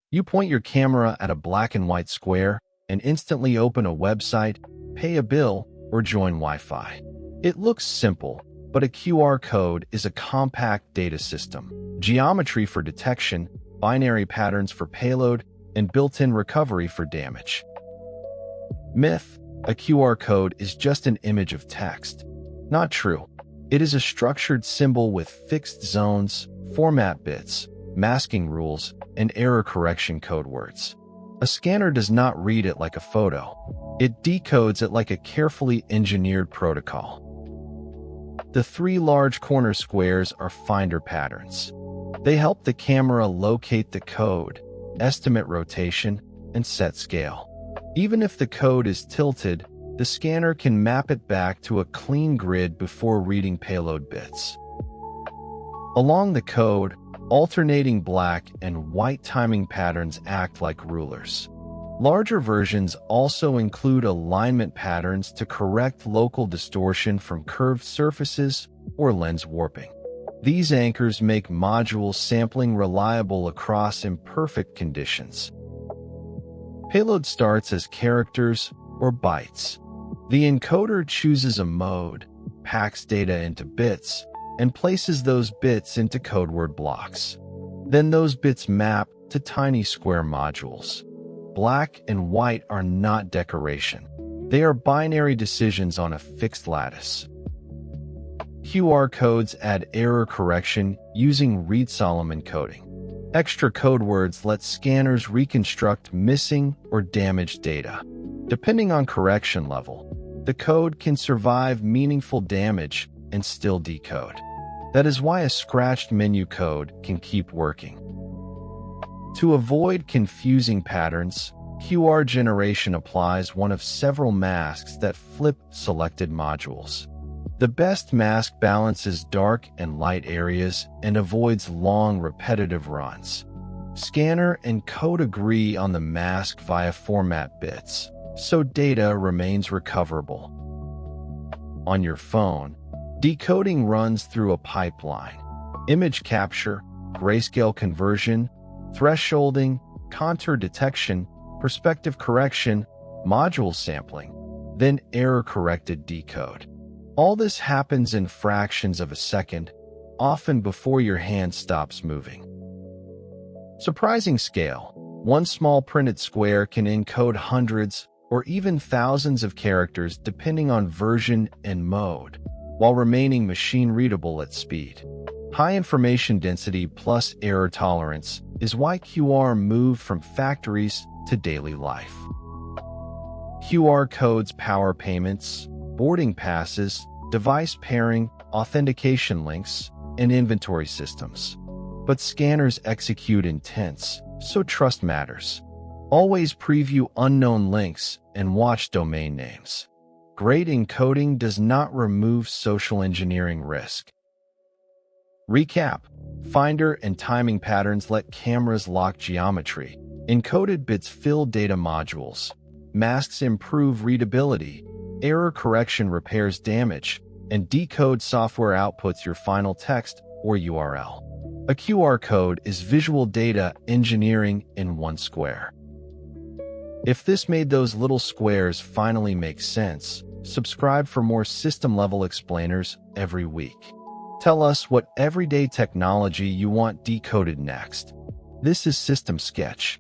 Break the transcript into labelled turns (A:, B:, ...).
A: You point your camera at a black and white square and instantly open a website, pay a bill, or join Wi-Fi. It looks simple, but a QR code is a compact data system. Geometry for detection, binary patterns for payload, and built-in recovery for damage. Myth: a QR code is just an image of text. Not true. It is a structured symbol with fixed zones, format bits, masking rules, and error correction code words. A scanner does not read it like a photo. It decodes it like a carefully engineered protocol. The three large corner squares are finder patterns. They help the camera locate the code, estimate rotation, and set scale. Even if the code is tilted, the scanner can map it back to a clean grid before reading payload bits. Along the code, alternating black and white timing patterns act like rulers. Larger versions also include alignment patterns to correct local distortion from curved surfaces or lens warping. These anchors make module sampling reliable across imperfect conditions. Payload starts as characters or bytes. The encoder chooses a mode, packs data into bits, and places those bits into code word blocks. Then those bits map to tiny square modules. Black and white are not decoration. They are binary decisions on a fixed lattice. QR codes add error correction using read-solemn encoding. Extra code words let scanners reconstruct missing or damaged data. Depending on correction level, the code can survive meaningful damage and still decode. That is why a scratched menu code can keep working. To avoid confusing patterns, QR generation applies one of several masks that flip selected modules. The best mask balances dark and light areas and avoids long, repetitive runs. Scanner and code agree on the mask via format bits, so data remains recoverable. On your phone, decoding runs through a pipeline. Image capture, grayscale conversion, thresholding, contour detection, perspective correction, module sampling, then error-corrected decode. All this happens in fractions of a second, often before your hand stops moving. Surprising scale. One small printed square can encode hundreds or even thousands of characters depending on version and mode, while remaining machine-readable at speed. High information density plus error tolerance is why QR moved from factories to daily life. QR codes power payments, boarding passes, device pairing, authentication links, and inventory systems. But scanners execute intents, so trust matters. Always preview unknown links and watch domain names. Great encoding does not remove social engineering risk. Recap: finder and timing patterns let cameras lock geometry. Encoded bits fill data modules. Masks improve readability. Error correction repairs damage. And decode software outputs your final text or URL. A QR code is visual data engineering in one square. If this made those little squares finally make sense, subscribe for more system-level explainers every week. Tell us what everyday technology you want decoded next. This is System Sketch.